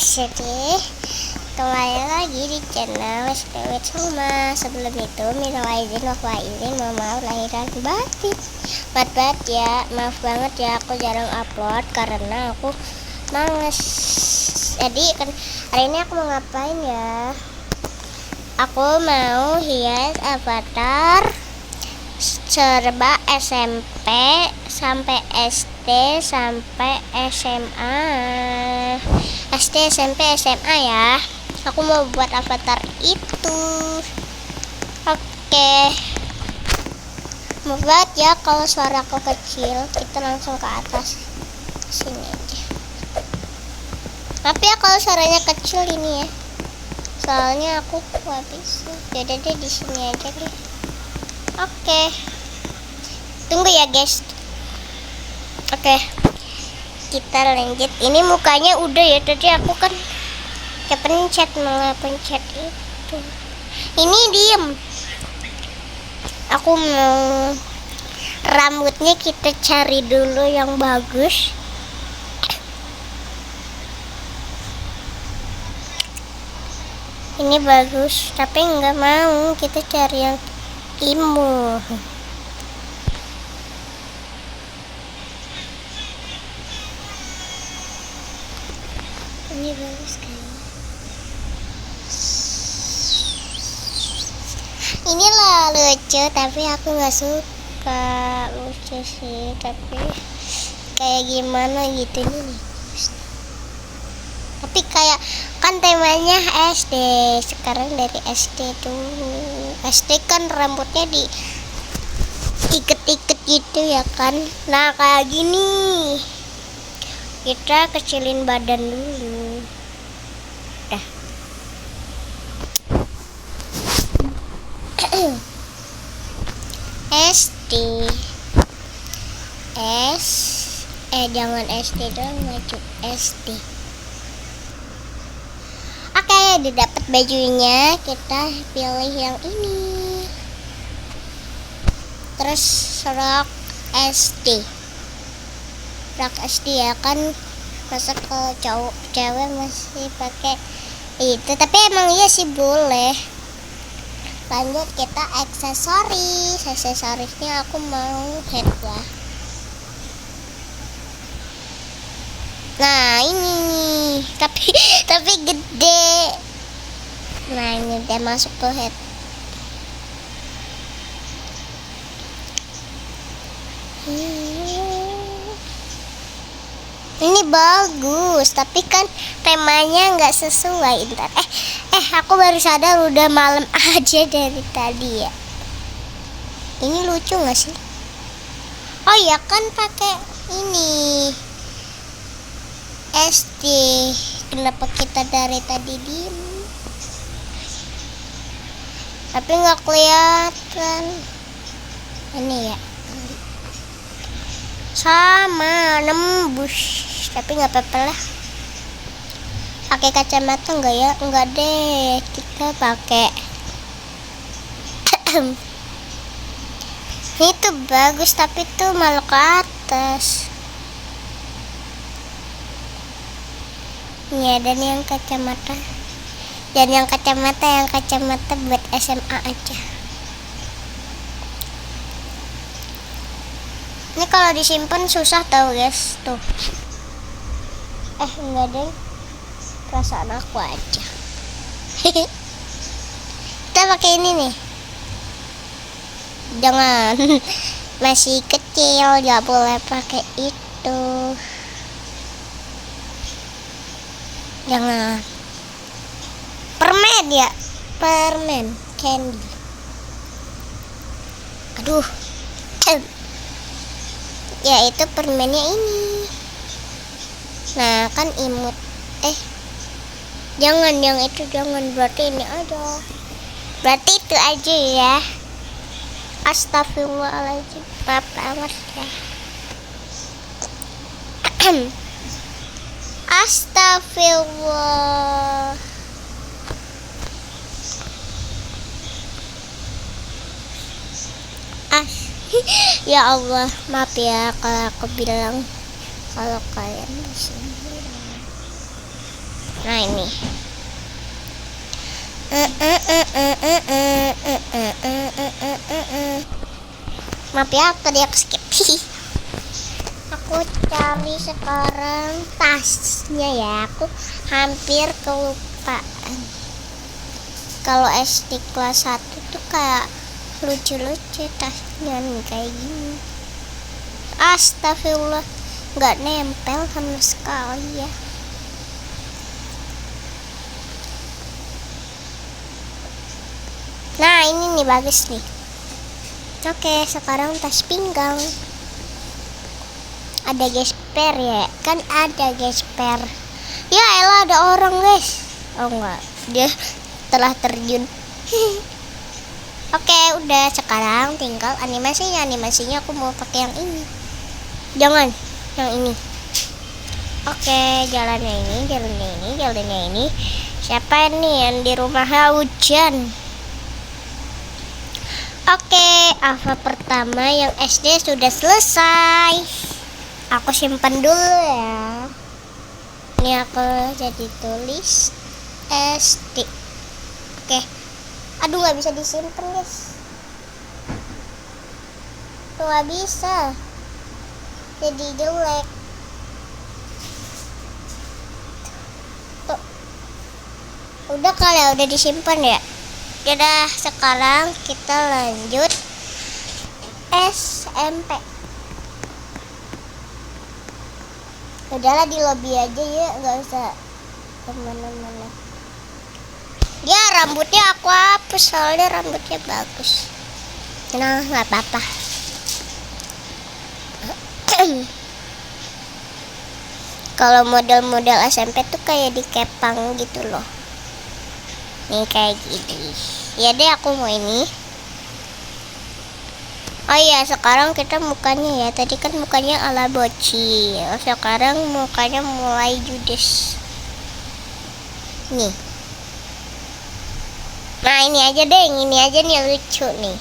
guys, jadi kembali lagi di channel SPW Soma. Sebelum itu minal aidin wal faizin, mohon maaf lahir dan batin. Maaf banget ya, aku jarang upload karena aku males. Jadi hari ini aku mau ngapain ya? Aku mau hias avatar serba SMP sampai SD sampai SMA. SD, SMP, SMA ya. Aku mau buat avatar itu. Oke. Mau buat ya, kalau suara aku kecil kita langsung ke atas sini aja. Tapi ya kalau suaranya kecil ini ya. Soalnya aku habis. Jadi deh di sini aja deh. Oke. Tunggu ya guys. Oke. Kita lanjut. Ini mukanya udah ya, tadi aku kan kepencet malah pencet itu. Ini diem. Aku mau rambutnya kita cari dulu yang bagus. Ini bagus, tapi nggak mau, kita cari yang imut. Ini bagus kan? Ini lah lucu, tapi aku nggak suka lucu sih, tapi kayak gimana gitu nih. Tapi kayak kan temanya SD, sekarang dari SD dulu. SD kan rambutnya di iket-iket gitu ya kan. Nah kayak gini. Kita kecilin badan dulu. Dah. SD. Jangan SD dong, maju SD. Oke, udah dapat bajunya. Kita pilih yang ini. Terus rok SD. Rok SD ya kan, masa kalau cowok cewek masih pakai itu, tapi emang iya sih boleh. Lanjut kita aksesorisnya aku mau head ya. Nah ini tapi gede. Nah ini udah masuk ke head. Ini bagus, tapi kan temanya nggak sesuai. Ntar aku baru sadar udah malam aja dari tadi ya. Ini lucu nggak sih? Oh ya kan pakai ini SD. Kenapa kita dari tadi diem? Tapi nggak kelihatan. Ini ya. Sama nembus, tapi nggak apa-apa lah. Pakai kacamata enggak ya? Enggak deh, kita pakai itu bagus, tapi tuh malah ke atas. Ya, dan yang kacamata buat SMA aja. Ini kalau disimpan susah tau guys, tuh. Enggak deh, perasaan aku aja. Kita pakai ini nih. Jangan, masih kecil, nggak boleh pakai itu. Jangan. Permen ya, permen candy. Aduh. Ya itu permennya ini. Nah kan imut. Jangan yang itu, jangan, berarti ini aja. Berarti itu aja ya. Astagfirullahaladzim, maaf banget ya. Astagfirullah. Ya Allah, maaf ya kalau aku bilang, kalau kalian disini. Nah ini. Maaf ya tadi aku skip. Aku cari sekarang tasnya ya. Aku hampir kelupaan. Kalau SD kelas 1 tuh kayak lucu-lucu tasnya nih kayak gini. Astagfirullah, nggak nempel sama sekali ya. Nah ini nih bagus nih. Oke, sekarang tas pinggang. Ada gesper ya, kan ada gesper. Ya elah, ada orang guys. Oh enggak, dia telah terjun. Oke, udah, sekarang tinggal animasinya. Animasinya aku mau pakai yang ini. Jangan, yang ini. Oke, jalannya ini. Siapa ini yang di rumah hujan? Oke, alfa pertama yang SD sudah selesai. Aku simpan dulu ya. Ini aku jadi tulis SD. Oke. Aduh, nggak bisa disimpan guys. Tuh nggak bisa. Jadi jelek. Tuh. Udah kali ya, udah disimpan ya. Udah, sekarang kita lanjut SMP. Udahlah di lobby aja ya, nggak usah kemana-mana. Ya rambutnya aku hapus soalnya rambutnya bagus. Nah nggak apa-apa. Kalau model-model SMP tuh kayak dikepang gitu loh. Nih kayak gini. Ya deh, aku mau ini. Oh iya, sekarang kita mukanya ya. Tadi kan mukanya ala bocil. Sekarang mukanya mulai judes. Nih. Nah ini aja deh, ini aja nih lucu nih.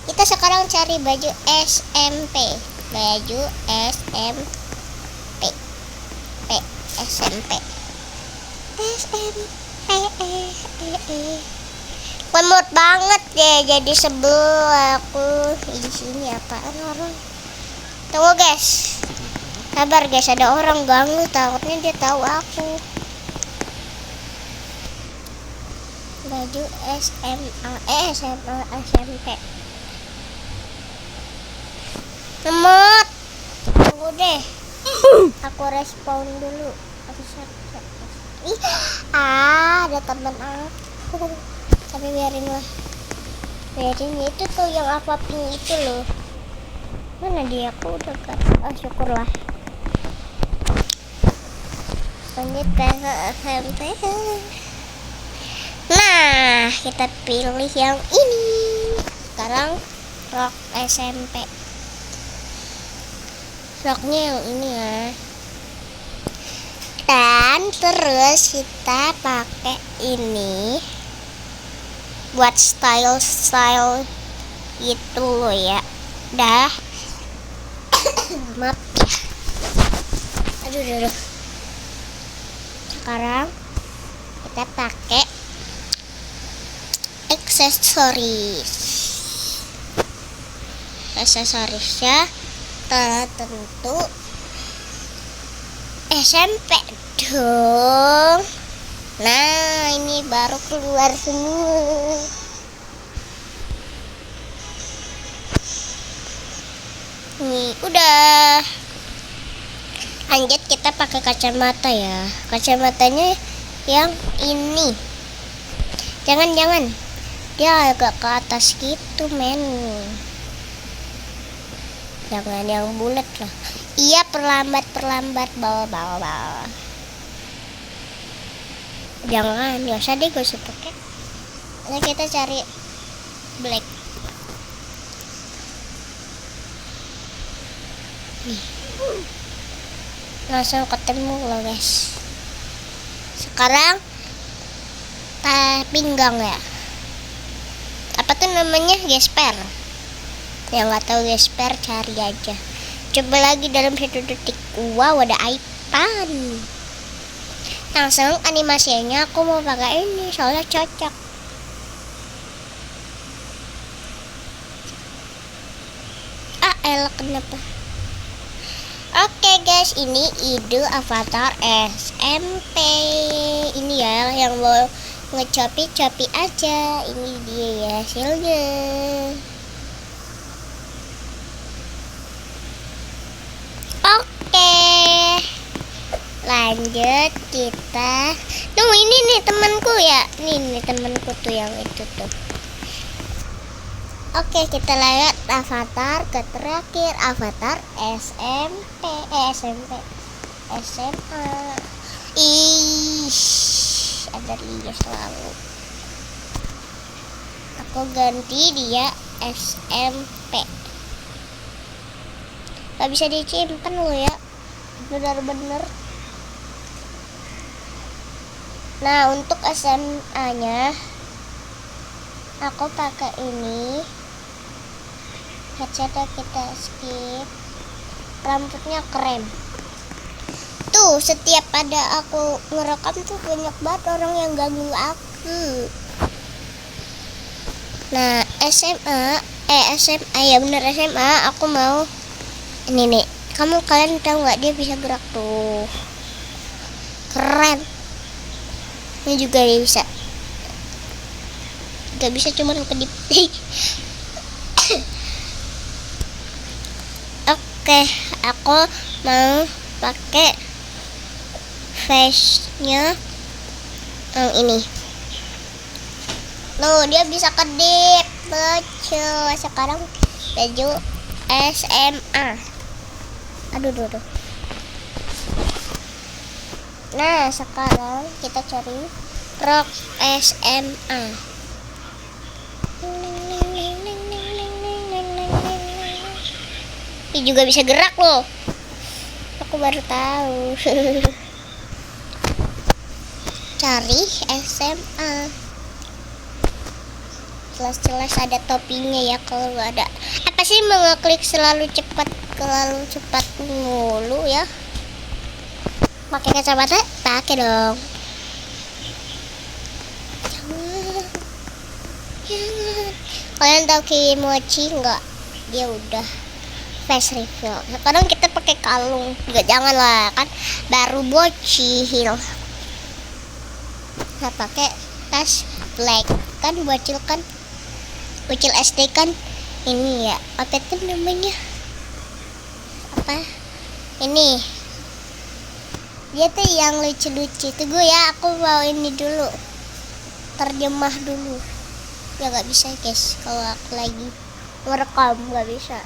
Kita sekarang cari baju SMP. Baju SMP. SMP. Lemot banget deh, jadi sebel aku di sini. Apaan orang? Tunggu guys, sabar guys, ada orang ganggu, takutnya dia tahu aku. Baju SMP. Lemot, tunggu deh, aku respon dulu. Ada teman aku. Tapi biarin lah. Biarin, itu tuh yang apa pink itu loh. Mana dia? Aku udah gak. Syukurlah. Lanjut ke SMP. Nah, kita pilih yang ini. Sekarang rok SMP. Roknya yang ini ya. Dan terus kita pakai ini buat style gitu loh ya. Dah. Maaf ya. Aduh. Sekarang kita pakai aksesorisnya tentu SMP dong. Nah ini baru keluar semua. Nih udah. Lanjut kita pakai kacamata ya. Kacamatanya yang ini. Jangan dia agak ke atas gitu men. Jangan yang bulat lah. Iya, perlambat bawa. Jangan, ya usah deh, gue usah pakai. Nah kita cari black. Nih. Langsung ketemu loh guys. Sekarang pinggang ya. Apa tuh namanya? Gesper. Yang nggak tahu gesper cari aja. Coba lagi dalam 1 detik. Wow, ada iPad. Langsung animasinya aku mau pakai ini soalnya cocok. Kenapa? Oke guys, ini ide avatar SMP. Ini ya yang mau ngecopi-copi aja. Ini dia ya hasilnya. Oke, lanjut kita. Tunggu, ini nih temanku ya. Nih temanku tuh yang itu tuh. Oke, kita lihat avatar ke terakhir, avatar SMP, SMA. Ada dia selalu. Aku ganti dia SMP. Gak bisa disimpan lo ya, benar-benar. Nah, untuk SMA-nya aku pakai ini. Headsetnya kita skip. Rambutnya krem. Tuh, setiap ada aku ngerekam tuh banyak banget orang yang ganggu aku. Nah, SMA ya bener SMA, aku mau ini nih. Kalian tahu nggak dia bisa gerak tuh? Keren. Ini juga dia bisa. Gak bisa cuma kedip. Oke, aku mau pakai face-nya yang ini. Loh, dia bisa kedip. Lucu. Sekarang baju SMA. Aduh. Nah, sekarang kita cari rok SMA. Ini juga bisa gerak loh. Aku baru tahu. Cari SMA. Jelas-jelas ada topinya ya. Kalau nggak ada, apa sih mengeklik selalu cepat mulu ya? Pakai kacamata? Pakai dong. Jangan. Kalian tahu Kimochi nggak? Dia udah face reveal. Sekarang kita pakai kalung. Juga jangan lah, kan baru bocil. Nah, pakai tas black kan, bocil SD kan. Ini ya, apa itu namanya? Apa? Ini. Dia tuh yang lucu-lucu. Tunggu ya, aku mau ini dulu. Terjemah dulu. Ya nggak bisa guys, kalau aku lagi merekam nggak bisa.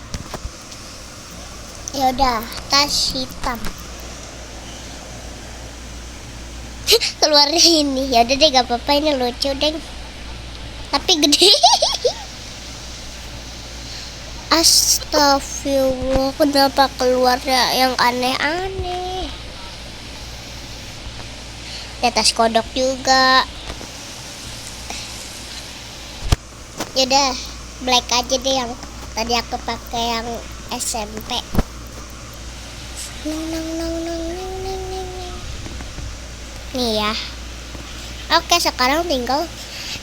Ya udah, tas hitam. Keluarnya ini. Ya udah deh, gak apa-apa, ini lucu deh. Tapi gede. Astagfirullah, kenapa keluarnya yang aneh-aneh? Ya, tas kodok juga. Yaudah, black aja deh yang tadi aku pakai yang SMP. Nih ya. Oke, sekarang tinggal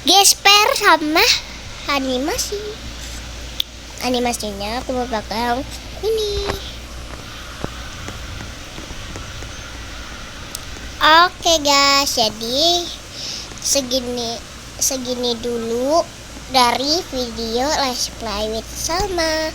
gesper sama animasi. Animasinya aku mau pakai yang ini. Oke guys, jadi segini dulu dari video Let's Play with Salma.